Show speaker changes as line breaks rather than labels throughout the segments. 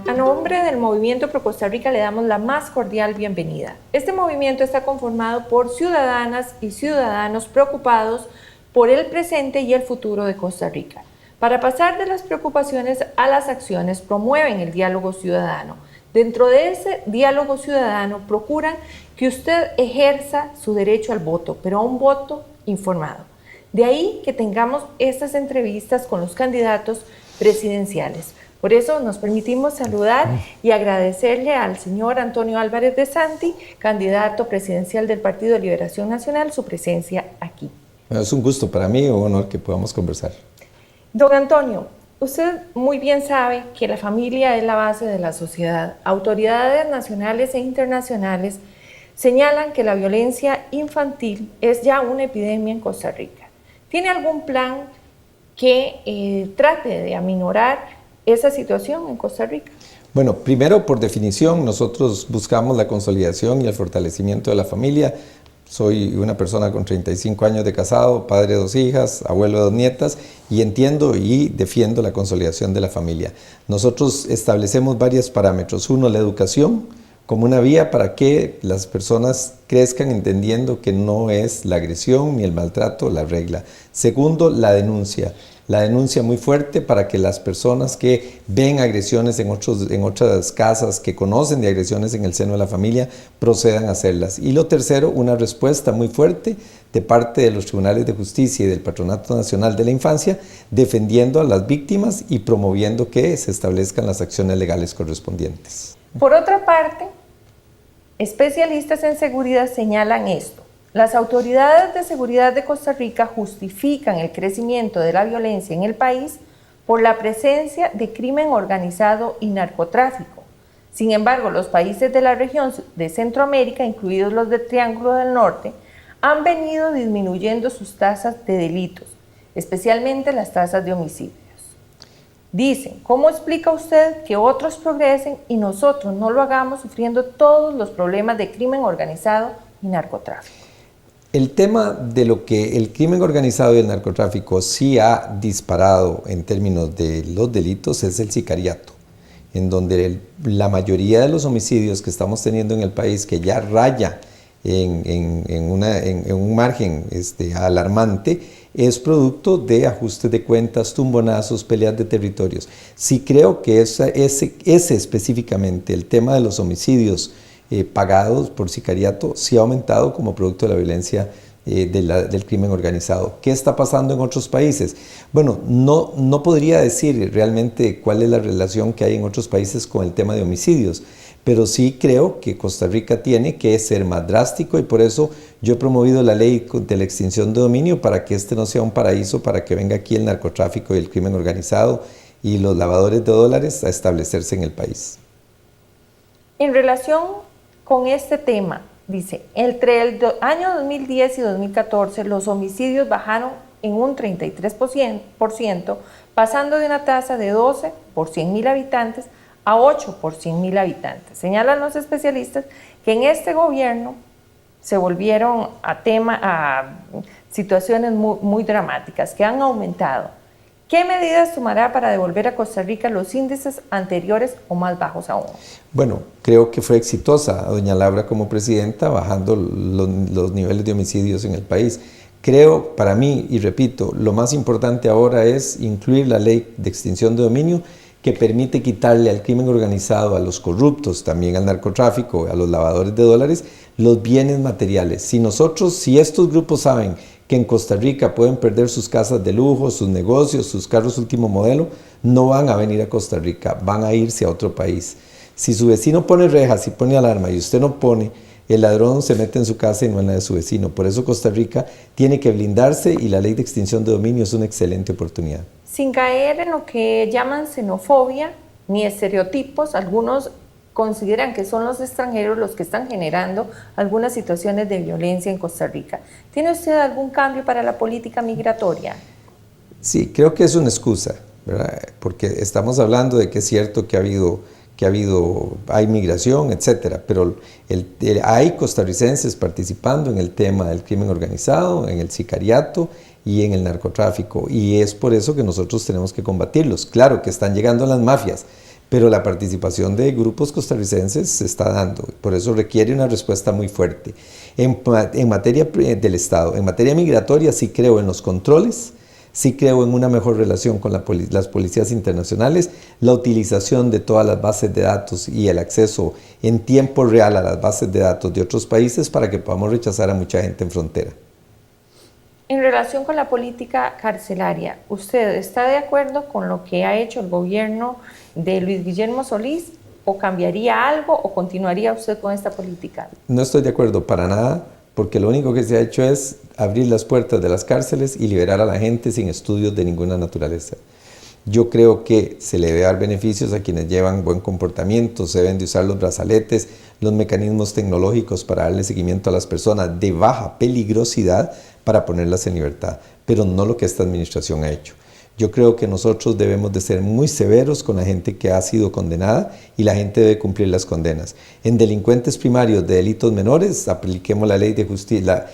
A nombre del Movimiento Pro Costa Rica le damos la más cordial bienvenida. Este movimiento está conformado por ciudadanas y ciudadanos preocupados por el presente y el futuro de Costa Rica. Para pasar de las preocupaciones a las acciones, promueven el diálogo ciudadano. Dentro de ese diálogo ciudadano procuran que usted ejerza su derecho al voto, pero a un voto informado. De ahí que tengamos estas entrevistas con los candidatos presidenciales. Por eso nos permitimos saludar y agradecerle al señor Antonio Álvarez de Santi, candidato presidencial del Partido de Liberación Nacional, su presencia aquí.
Es un gusto para mí, un honor que podamos conversar.
Don Antonio, usted muy bien sabe que la familia es la base de la sociedad. Autoridades nacionales e internacionales señalan que la violencia infantil es ya una epidemia en Costa Rica. ¿Tiene algún plan que trate de aminorar esa situación en Costa Rica?
Bueno, primero, por definición, nosotros buscamos la consolidación y el fortalecimiento de la familia. Soy una persona con 35 años de casado, padre de 2 hijas, abuelo de 2 nietas, y entiendo y defiendo la consolidación de la familia. Nosotros establecemos varios parámetros. Uno, la educación como una vía para que las personas crezcan entendiendo que no es la agresión ni el maltrato la regla. Segundo, la denuncia. La denuncia muy fuerte para que las personas que ven agresiones en otras casas, que conocen de agresiones en el seno de la familia, procedan a hacerlas. Y lo tercero, una respuesta muy fuerte de parte de los tribunales de justicia y del Patronato Nacional de la Infancia, defendiendo a las víctimas y promoviendo que se establezcan las acciones legales correspondientes.
Por otra parte, especialistas en seguridad señalan esto. Las autoridades de seguridad de Costa Rica justifican el crecimiento de la violencia en el país por la presencia de crimen organizado y narcotráfico. Sin embargo, los países de la región de Centroamérica, incluidos los del Triángulo del Norte, han venido disminuyendo sus tasas de delitos, especialmente las tasas de homicidios. Dicen, ¿cómo explica usted que otros progresen y nosotros no lo hagamos sufriendo todos los problemas de crimen organizado y narcotráfico?
El tema de lo que el crimen organizado y el narcotráfico sí ha disparado en términos de los delitos es el sicariato, en donde la mayoría de los homicidios que estamos teniendo en el país, que ya raya en un margen alarmante, es producto de ajustes de cuentas, tumbonazos, peleas de territorios. Sí creo que ese específicamente, el tema de los homicidios pagados por sicariato, sí ha aumentado como producto de la violencia del crimen organizado. ¿Qué está pasando en otros países? Bueno, no podría decir realmente cuál es la relación que hay en otros países con el tema de homicidios, pero sí creo que Costa Rica tiene que ser más drástico y por eso yo he promovido la ley de la extinción de dominio para que este no sea un paraíso, para que venga aquí el narcotráfico y el crimen organizado y los lavadores de dólares a establecerse en el país.
En relación con este tema, dice, entre el año 2010 y 2014 los homicidios bajaron en un 33%, pasando de una tasa de 12 por 100.000 habitantes a 8 por 100.000 habitantes. Señalan los especialistas que en este gobierno se volvieron a situaciones muy dramáticas que han aumentado. ¿Qué medidas tomará para devolver a Costa Rica los índices anteriores o más bajos aún?
Bueno, creo que fue exitosa doña Laura como presidenta bajando los niveles de homicidios en el país. Creo, para mí, y repito, lo más importante ahora es incluir la ley de extinción de dominio que permite quitarle al crimen organizado, a los corruptos, también al narcotráfico, a los lavadores de dólares, los bienes materiales. Si estos grupos saben que en Costa Rica pueden perder sus casas de lujo, sus negocios, sus carros último modelo, no van a venir a Costa Rica, van a irse a otro país. Si su vecino pone rejas y pone alarma y usted no pone, el ladrón se mete en su casa y no en la de su vecino. Por eso Costa Rica tiene que blindarse y la ley de extinción de dominio es una excelente oportunidad.
Sin caer en lo que llaman xenofobia ni estereotipos, algunos consideran que son los extranjeros los que están generando algunas situaciones de violencia en Costa Rica. ¿Tiene usted algún cambio para la política migratoria? Sí, creo que es una excusa, ¿verdad? Porque estamos hablando de que es cierto que ha habido
que hay migración, etcétera, pero hay costarricenses participando en el tema del crimen organizado, en el sicariato y en el narcotráfico, y es por eso que nosotros tenemos que combatirlos. Claro que están llegando las mafias, pero la participación de grupos costarricenses se está dando, por eso requiere una respuesta muy fuerte. En materia del Estado, en materia migratoria sí creo en los controles, sí creo en una mejor relación con las policías internacionales, la utilización de todas las bases de datos y el acceso en tiempo real a las bases de datos de otros países para que podamos rechazar a mucha gente en frontera.
En relación con la política carcelaria, ¿usted está de acuerdo con lo que ha hecho el gobierno de Luis Guillermo Solís o cambiaría algo o continuaría usted con esta política?
No estoy de acuerdo para nada, porque lo único que se ha hecho es abrir las puertas de las cárceles y liberar a la gente sin estudios de ninguna naturaleza. Yo creo que se le debe dar beneficios a quienes llevan buen comportamiento, se deben de usar los brazaletes, los mecanismos tecnológicos para darle seguimiento a las personas de baja peligrosidad para ponerlas en libertad, pero no lo que esta administración ha hecho. Yo creo que nosotros debemos de ser muy severos con la gente que ha sido condenada y la gente debe cumplir las condenas. En delincuentes primarios de delitos menores, apliquemos la ley de justicia,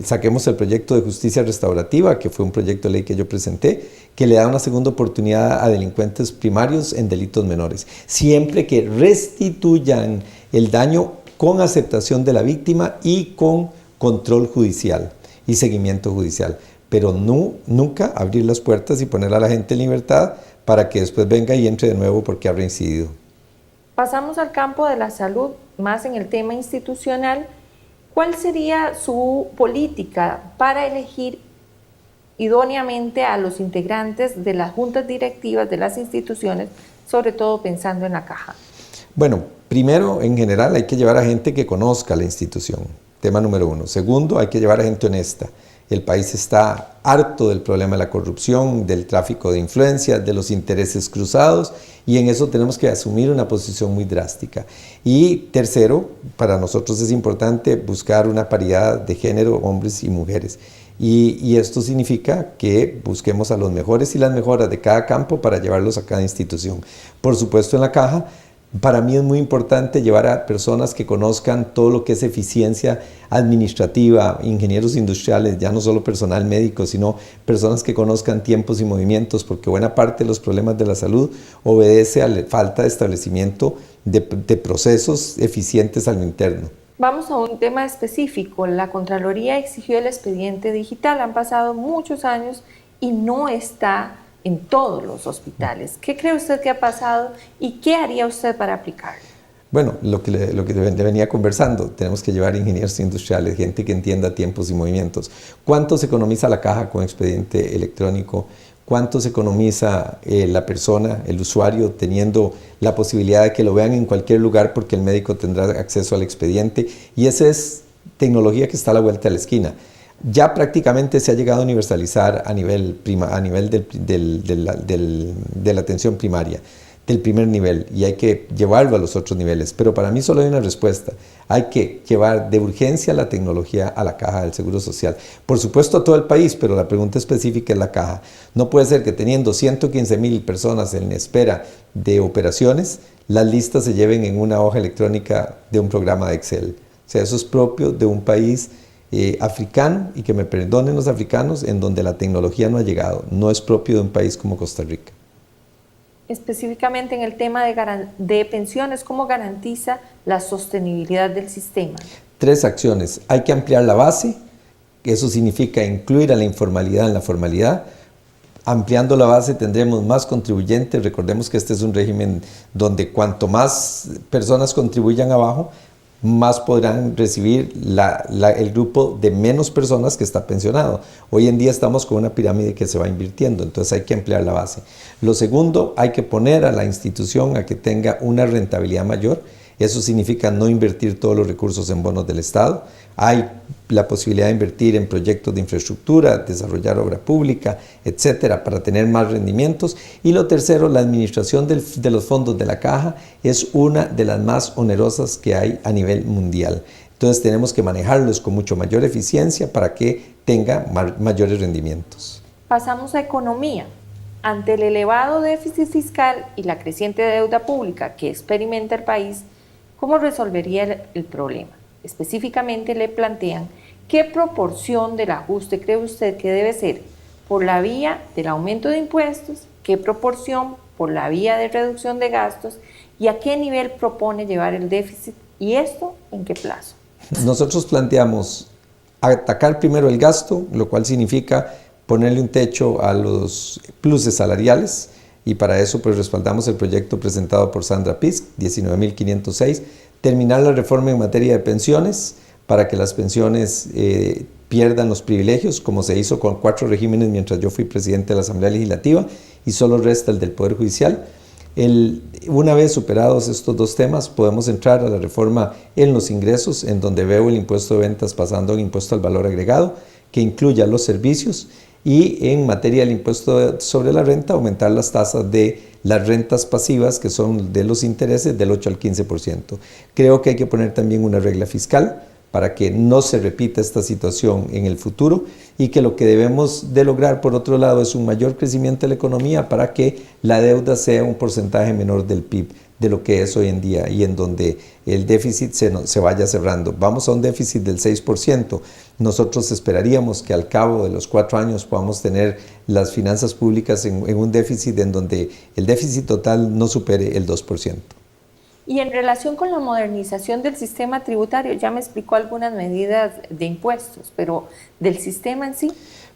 saquemos el proyecto de justicia restaurativa, que fue un proyecto de ley que yo presenté, que le da una segunda oportunidad a delincuentes primarios en delitos menores, siempre que restituyan el daño con aceptación de la víctima y con control judicial y seguimiento judicial. Pero nunca abrir las puertas y poner a la gente en libertad para que después venga y entre de nuevo porque ha reincidido.
Pasamos al campo de la salud, más en el tema institucional. ¿Cuál sería su política para elegir idóneamente a los integrantes de las juntas directivas de las instituciones, sobre todo pensando en la Caja?
Bueno, primero, en general, hay que llevar a gente que conozca la institución, tema número uno. Segundo, hay que llevar a gente honesta. El país está harto del problema de la corrupción, del tráfico de influencias, de los intereses cruzados, y en eso tenemos que asumir una posición muy drástica. Y tercero, para nosotros es importante buscar una paridad de género, hombres y mujeres. Y esto significa que busquemos a los mejores y las mejoras de cada campo para llevarlos a cada institución. Por supuesto, en la Caja, para mí es muy importante llevar a personas que conozcan todo lo que es eficiencia administrativa, ingenieros industriales, ya no solo personal médico, sino personas que conozcan tiempos y movimientos, porque buena parte de los problemas de la salud obedece a la falta de establecimiento de procesos eficientes al interno.
Vamos a un tema específico. La Contraloría exigió el expediente digital. Han pasado muchos años y no está en todos los hospitales. ¿Qué cree usted que ha pasado y qué haría usted para aplicarlo?
Bueno, lo que le venía conversando, tenemos que llevar ingenieros industriales, gente que entienda tiempos y movimientos. ¿Cuánto se economiza la Caja con expediente electrónico? ¿Cuánto se economiza la persona, el usuario, teniendo la posibilidad de que lo vean en cualquier lugar porque el médico tendrá acceso al expediente? Y esa es tecnología que está a la vuelta de la esquina. Ya prácticamente se ha llegado a universalizar a nivel de la atención primaria, del primer nivel, y hay que llevarlo a los otros niveles. Pero para mí solo hay una respuesta: hay que llevar de urgencia la tecnología a la Caja del Seguro Social. Por supuesto a todo el país, pero la pregunta específica es la Caja. No puede ser que teniendo 115,000 personas en espera de operaciones, las listas se lleven en una hoja electrónica de un programa de Excel. O sea, eso es propio de un país africano, y que me perdonen los africanos, en donde la tecnología no ha llegado. No es propio de un país como Costa Rica.
Específicamente en el tema de pensiones, ¿cómo garantiza la sostenibilidad del sistema? 3
acciones. Hay que ampliar la base, eso significa incluir a la informalidad en la formalidad. Ampliando la base tendremos más contribuyentes. Recordemos que este es un régimen donde cuanto más personas contribuyan abajo, más podrán recibir el grupo de menos personas que está pensionado. Hoy en día estamos con una pirámide que se va invirtiendo, entonces hay que ampliar la base. Lo segundo, hay que poner a la institución a que tenga una rentabilidad mayor. Eso significa no invertir todos los recursos en bonos del Estado. Hay la posibilidad de invertir en proyectos de infraestructura, desarrollar obra pública, etcétera, para tener más rendimientos. Y lo tercero, la administración de los fondos de la Caja es una de las más onerosas que hay a nivel mundial. Entonces tenemos que manejarlos con mucho mayor eficiencia para que tenga mayores rendimientos.
Pasamos a economía. Ante el elevado déficit fiscal y la creciente deuda pública que experimenta el país, ¿cómo resolvería el problema? Específicamente le plantean qué proporción del ajuste cree usted que debe ser por la vía del aumento de impuestos, qué proporción por la vía de reducción de gastos y a qué nivel propone llevar el déficit y esto en qué plazo.
Nosotros planteamos atacar primero el gasto, lo cual significa ponerle un techo a los pluses salariales y para eso pues respaldamos el proyecto presentado por Sandra Pisk, 19.506, terminar la reforma en materia de pensiones para que las pensiones pierdan los privilegios, como se hizo con 4 regímenes mientras yo fui presidente de la Asamblea Legislativa y solo resta el del Poder Judicial. Una vez superados estos 2 temas, podemos entrar a la reforma en los ingresos, en donde veo el impuesto de ventas pasando a un impuesto al valor agregado, que incluya los servicios, y en materia del impuesto sobre la renta, aumentar las tasas de las rentas pasivas, que son de los intereses, del 8 al 15%. Creo que hay que poner también una regla fiscal para que no se repita esta situación en el futuro y que lo que debemos de lograr, por otro lado, es un mayor crecimiento de la economía para que la deuda sea un porcentaje menor del PIB de lo que es hoy en día y en donde el déficit se vaya cerrando. Vamos a un déficit del 6%. Nosotros esperaríamos que al cabo de los 4 años podamos tener las finanzas públicas en un déficit en donde el déficit total no supere el 2%.
Y en relación con la modernización del sistema tributario, ya me explicó algunas medidas de impuestos, pero del sistema en sí.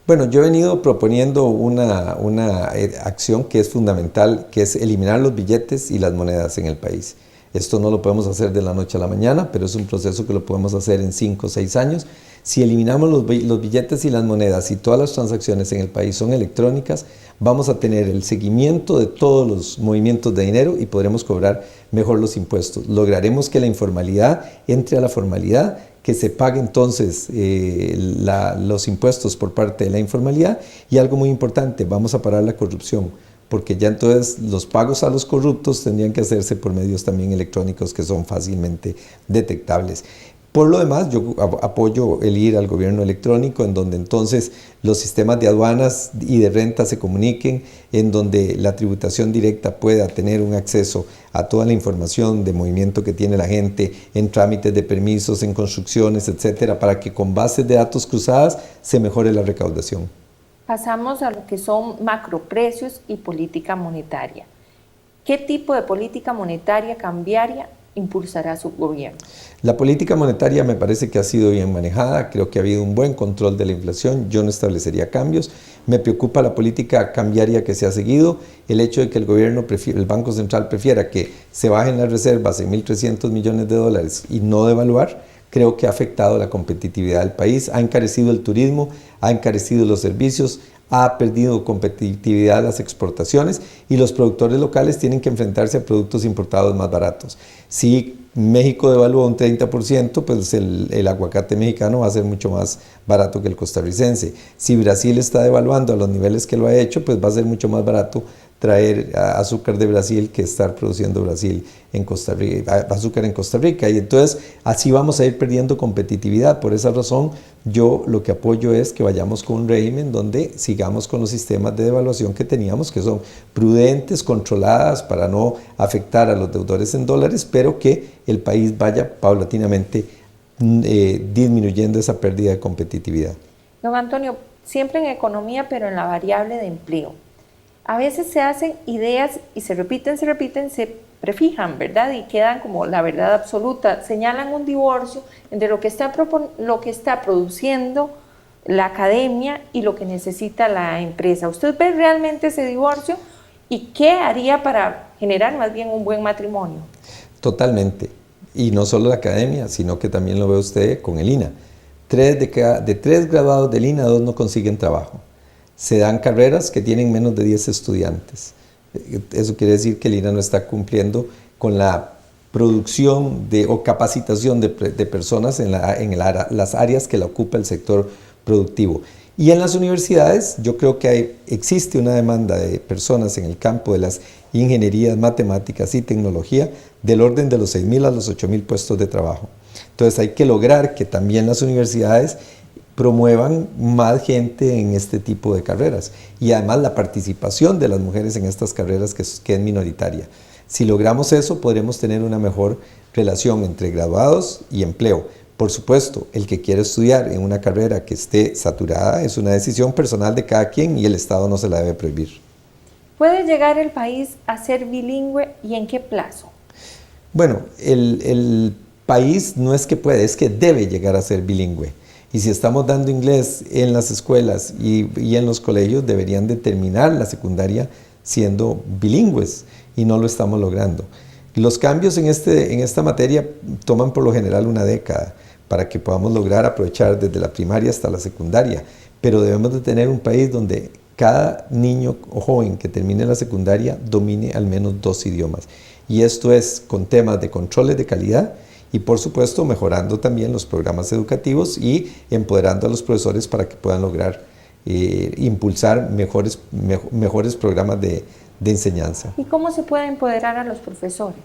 Bueno, yo he venido proponiendo una acción que es fundamental, que es eliminar los billetes y las monedas en el país. Esto no lo podemos hacer de la noche a la mañana, pero es un proceso que lo podemos hacer en 5 o 6 años. Si eliminamos los billetes y las monedas y todas las transacciones en el país son electrónicas, vamos a tener el seguimiento de todos los movimientos de dinero y podremos cobrar mejor los impuestos. Lograremos que la informalidad entre a la formalidad, que se pague entonces los impuestos por parte de la informalidad y algo muy importante, vamos a parar la corrupción, porque ya entonces los pagos a los corruptos tendrían que hacerse por medios también electrónicos que son fácilmente detectables. Por lo demás, yo apoyo el ir al gobierno electrónico, en donde entonces los sistemas de aduanas y de renta se comuniquen, en donde la tributación directa pueda tener un acceso a toda la información de movimiento que tiene la gente en trámites de permisos, en construcciones, etcétera, para que con bases de datos cruzadas se mejore la recaudación.
Pasamos a lo que son macroprecios y política monetaria. ¿Qué tipo de política monetaria cambiaria impulsará su gobierno?
La política monetaria me parece que ha sido bien manejada, creo que ha habido un buen control de la inflación, yo no establecería cambios. Me preocupa la política cambiaria que se ha seguido, el hecho de que el Banco Central prefiera que se bajen las reservas en 1.300 millones de dólares y no devaluar, creo que ha afectado la competitividad del país, ha encarecido el turismo, ha encarecido los servicios, ha perdido competitividad las exportaciones y los productores locales tienen que enfrentarse a productos importados más baratos. Si México devalúa un 30%, pues el aguacate mexicano va a ser mucho más barato que el costarricense. Si Brasil está devaluando a los niveles que lo ha hecho, pues va a ser mucho más barato traer azúcar de Brasil que estar produciendo Brasil en Costa Rica, azúcar en Costa Rica. Y entonces así vamos a ir perdiendo competitividad. Por esa razón yo lo que apoyo es que vayamos con un régimen donde sigamos con los sistemas de devaluación que teníamos, que son prudentes, controladas para no afectar a los deudores en dólares, pero que el país vaya paulatinamente disminuyendo esa pérdida de competitividad.
Don Antonio, siempre en economía, pero en la variable de empleo. A veces se hacen ideas y se repiten, se prefijan, ¿verdad? Y quedan como la verdad absoluta. Señalan un divorcio entre lo que está produciendo la academia y lo que necesita la empresa. ¿Usted ve realmente ese divorcio? ¿Y qué haría para generar más bien un buen matrimonio?
Totalmente. Y no solo la academia, sino que también lo ve usted con el INA. De 3 graduados del INA, 2 no consiguen trabajo. Se dan carreras que tienen menos de 10 estudiantes. Eso quiere decir que el INA no está cumpliendo con la producción o capacitación de personas en las áreas que la ocupa el sector productivo. Y en las universidades yo creo que existe una demanda de personas en el campo de las ingenierías, matemáticas y tecnología del orden de los 6.000 a los 8.000 puestos de trabajo. Entonces hay que lograr que también las universidades promuevan más gente en este tipo de carreras y además la participación de las mujeres en estas carreras que es minoritaria. Si logramos eso, podremos tener una mejor relación entre graduados y empleo. Por supuesto, el que quiere estudiar en una carrera que esté saturada es una decisión personal de cada quien y el Estado no se la debe prohibir.
¿Puede llegar el país a ser bilingüe y en qué plazo?
Bueno, el país no es que puede, es que debe llegar a ser bilingüe. Y si estamos dando inglés en las escuelas y en los colegios, deberían de terminar la secundaria siendo bilingües y no lo estamos logrando. Los cambios en esta materia toman por lo general una década para que podamos lograr aprovechar desde la primaria hasta la secundaria, pero debemos de tener un país donde cada niño o joven que termine la secundaria domine al menos 2 idiomas. Y esto es con temas de controles de calidad y por supuesto mejorando también los programas educativos y empoderando a los profesores para que puedan lograr impulsar mejores programas de enseñanza.
¿Y cómo se puede empoderar a los profesores?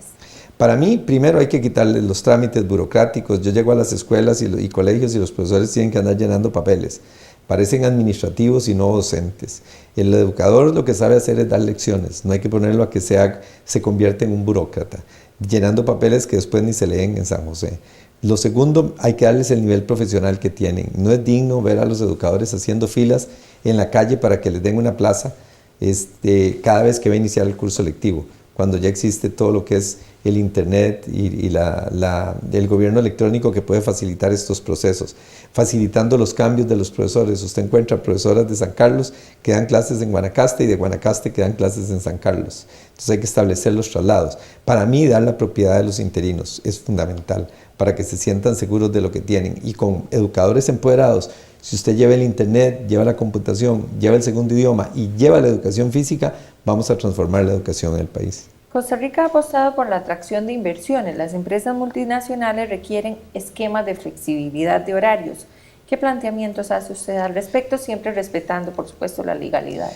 Para mí, primero hay que quitarles los trámites burocráticos. Yo llego a las escuelas y colegios y los profesores tienen que andar llenando papeles. Parecen administrativos y no docentes. El educador lo que sabe hacer es dar lecciones. No hay que ponerlo a que se convierta en un burócrata, llenando papeles que después ni se leen en San José. Lo segundo, hay que darles el nivel profesional que tienen. No es digno ver a los educadores haciendo filas en la calle para que les den una plaza cada vez que va a iniciar el curso lectivo, cuando ya existe todo lo que es el internet y el gobierno electrónico que puede facilitar estos procesos, facilitando los cambios de los profesores. Usted encuentra profesoras de San Carlos que dan clases en Guanacaste y de Guanacaste que dan clases en San Carlos. Entonces hay que establecer los traslados. Para mí, dar la propiedad de los interinos es fundamental para que se sientan seguros de lo que tienen. Y con educadores empoderados, si usted lleva el internet, lleva la computación, lleva el segundo idioma y lleva la educación física, vamos a transformar la educación en el país.
Costa Rica ha apostado por la atracción de inversiones. Las empresas multinacionales requieren esquemas de flexibilidad de horarios. ¿Qué planteamientos hace usted al respecto, siempre respetando, por supuesto, la legalidad?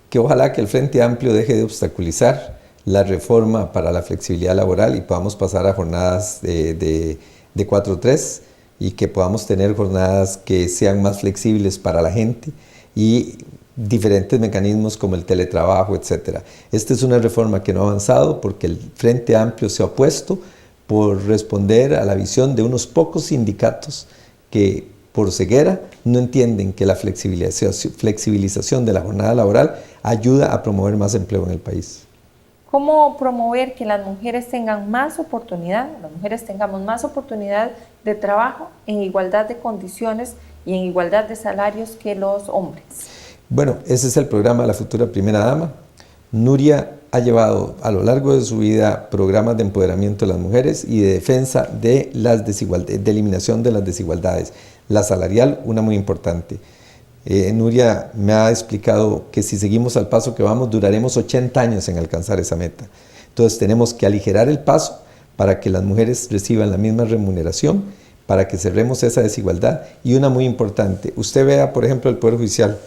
Que ojalá que el Frente Amplio deje de obstaculizar la reforma para la flexibilidad laboral y podamos pasar a jornadas de 4-3 y que podamos tener jornadas que sean más flexibles para la gente y diferentes mecanismos como el teletrabajo, etc. Esta es una reforma que no ha avanzado porque el Frente Amplio se ha opuesto por responder a la visión de unos pocos sindicatos que por ceguera no entienden que la flexibilización de la jornada laboral ayuda a promover más empleo en el país.
¿Cómo promover que las mujeres tengan más oportunidad, las mujeres tengamos más oportunidad de trabajo en igualdad de condiciones y en igualdad de salarios que los hombres?
Bueno, ese es el programa de la futura primera dama. Nuria ha llevado a lo largo de su vida programas de empoderamiento de las mujeres y de defensa de las desigualdades, de eliminación de las desigualdades. La salarial, una muy importante. Nuria me ha explicado que si seguimos al paso que vamos, duraremos 80 años en alcanzar esa meta. Entonces tenemos que aligerar el paso para que las mujeres reciban la misma remuneración, para que cerremos esa desigualdad. Y una muy importante, usted vea, por ejemplo, el Poder Judicial,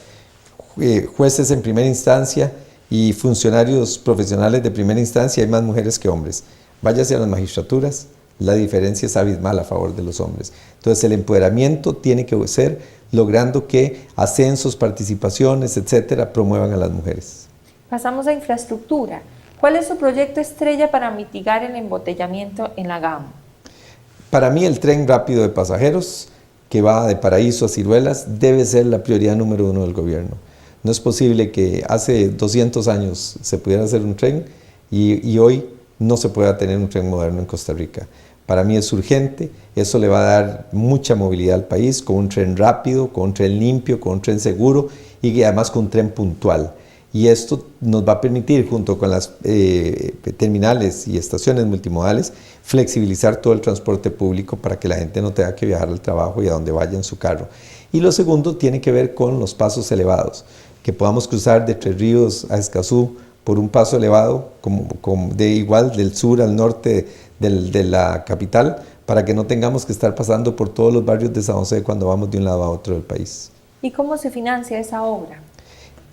jueces en primera instancia y funcionarios profesionales de primera instancia, hay más mujeres que hombres. Váyase a las magistraturas, la diferencia es abismal a favor de los hombres. Entonces el empoderamiento tiene que ser logrando que ascensos, participaciones, etcétera, promuevan a las mujeres.
Pasamos a infraestructura. ¿Cuál es su proyecto estrella para mitigar el embotellamiento en la GAM?
Para mí el tren rápido de pasajeros que va de Paraíso a Ciruelas debe ser la prioridad número 1 del gobierno. No es posible que hace 200 años se pudiera hacer un tren y hoy no se pueda tener un tren moderno en Costa Rica. Para mí es urgente, eso le va a dar mucha movilidad al país, con un tren rápido, con un tren limpio, con un tren seguro y además con un tren puntual. Y esto nos va a permitir, junto con las terminales y estaciones multimodales, flexibilizar todo el transporte público para que la gente no tenga que viajar al trabajo y a donde vaya en su carro. Y lo segundo tiene que ver con los pasos elevados, que podamos cruzar de Tres Ríos a Escazú por un paso elevado, igual del sur al norte de la capital, para que no tengamos que estar pasando por todos los barrios de San José cuando vamos de un lado a otro del país.
¿Y cómo se financia esa obra?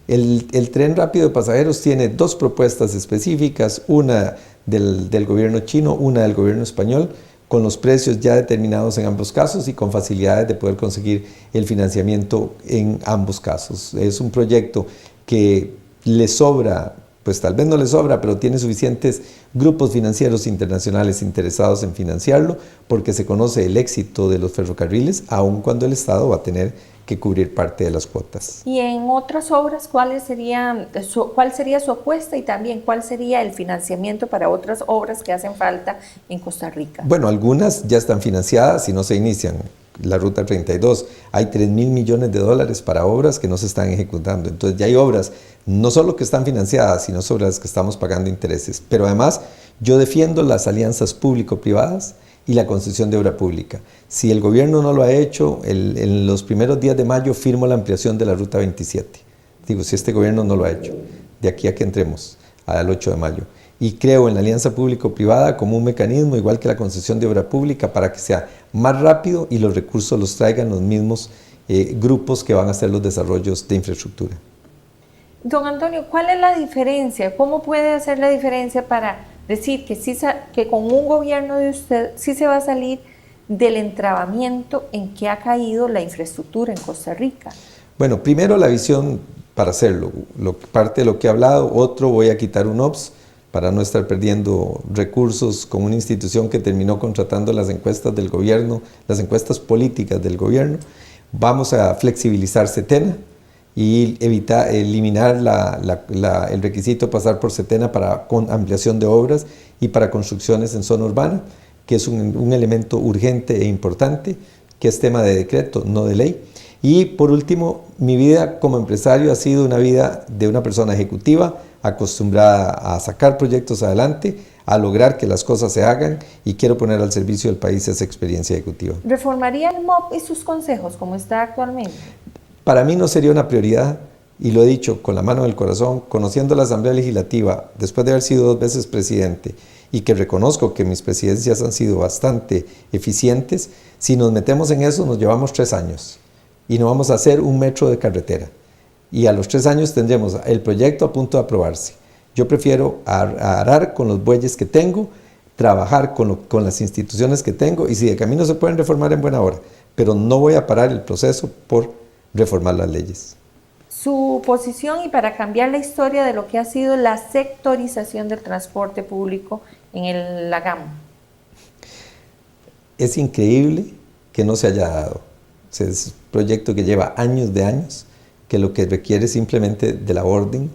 El tren rápido de pasajeros tiene 2 propuestas específicas, una del gobierno chino, una del gobierno español, con los precios ya determinados en ambos casos y con facilidades de poder conseguir el financiamiento en ambos casos. Es un proyecto que le sobra, pues tal vez no le sobra, pero tiene suficientes grupos financieros internacionales interesados en financiarlo, porque se conoce el éxito de los ferrocarriles, aun cuando el Estado va a tener que cubrir parte de las cuotas.
Y en otras obras, ¿cuál sería su apuesta y también cuál sería el financiamiento para otras obras que hacen falta en Costa Rica?
Bueno, algunas ya están financiadas y no se inician. La Ruta 32, hay 3.000 millones de dólares para obras que no se están ejecutando. Entonces ya hay obras no solo que están financiadas, sino sobre las que estamos pagando intereses. Pero además yo defiendo las alianzas público-privadas y la concesión de obra pública. Si el gobierno no lo ha hecho, en los primeros días de mayo firmo la ampliación de la Ruta 27. Digo, si este gobierno no lo ha hecho, de aquí a que entremos al 8 de mayo. Y creo en la alianza público-privada como un mecanismo, igual que la concesión de obra pública, para que sea más rápido y los recursos los traigan los mismos grupos que van a hacer los desarrollos de infraestructura.
Don Antonio, ¿cuál es la diferencia? ¿Cómo puede hacer la diferencia para decir que con un gobierno de usted sí se va a salir del entrabamiento en que ha caído la infraestructura en Costa Rica?
Bueno, primero la visión para hacerlo, parte de lo que he hablado. Otro, voy a quitar un OPS para no estar perdiendo recursos con una institución que terminó contratando las encuestas del gobierno, las encuestas políticas del gobierno. Vamos a flexibilizar Setena y eliminar el requisito de pasar por Setena con ampliación de obras y para construcciones en zona urbana, que es un elemento urgente e importante, que es tema de decreto, no de ley. Y por último, mi vida como empresario ha sido una vida de una persona ejecutiva, acostumbrada a sacar proyectos adelante, a lograr que las cosas se hagan, y quiero poner al servicio del país esa experiencia ejecutiva.
¿Reformaría el MOP y sus consejos como está actualmente?
Para mí no sería una prioridad, y lo he dicho con la mano en el corazón, conociendo la Asamblea Legislativa, después de haber sido 2 veces presidente, y que reconozco que mis presidencias han sido bastante eficientes. Si nos metemos en eso, nos llevamos 3 años, y no vamos a hacer un metro de carretera. Y a los 3 años tendremos el proyecto a punto de aprobarse. Yo prefiero arar con los bueyes que tengo, trabajar con las instituciones que tengo, y si de camino se pueden reformar, en buena hora, pero no voy a parar el proceso por reformar las leyes.
Su posición y para cambiar la historia de lo que ha sido la sectorización del transporte público en la GAM.
Es increíble que no se haya dado. Es un proyecto que lleva años de años, que lo que requiere simplemente de la orden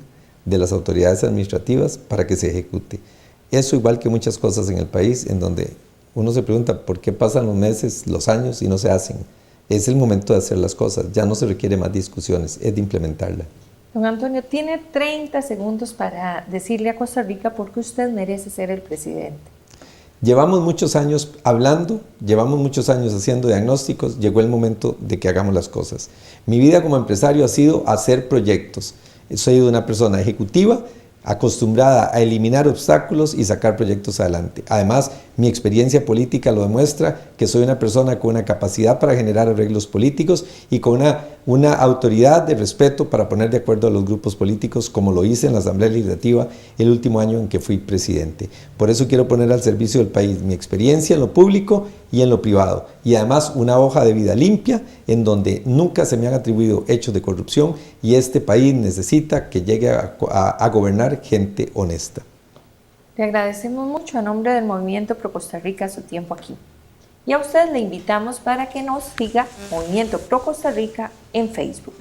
de las autoridades administrativas para que se ejecute. Eso, igual que muchas cosas en el país, en donde uno se pregunta por qué pasan los meses, los años y no se hacen. Es el momento de hacer las cosas, ya no se requiere más discusiones, es de implementarla.
Don Antonio, tiene 30 segundos para decirle a Costa Rica por qué usted merece ser el presidente.
Llevamos muchos años hablando, llevamos muchos años haciendo diagnósticos, llegó el momento de que hagamos las cosas. Mi vida como empresario ha sido hacer proyectos. Soy una persona ejecutiva, acostumbrada a eliminar obstáculos y sacar proyectos adelante. Además, mi experiencia política lo demuestra, que soy una persona con una capacidad para generar arreglos políticos y con una autoridad de respeto para poner de acuerdo a los grupos políticos, como lo hice en la Asamblea Legislativa el último año en que fui presidente. Por eso quiero poner al servicio del país mi experiencia en lo público y en lo privado, y además una hoja de vida limpia en donde nunca se me han atribuido hechos de corrupción, y este país necesita que llegue a gobernar gente honesta.
Le agradecemos mucho a nombre del Movimiento Pro Costa Rica su tiempo aquí. Y a usted le invitamos para que nos siga Movimiento Pro Costa Rica en Facebook.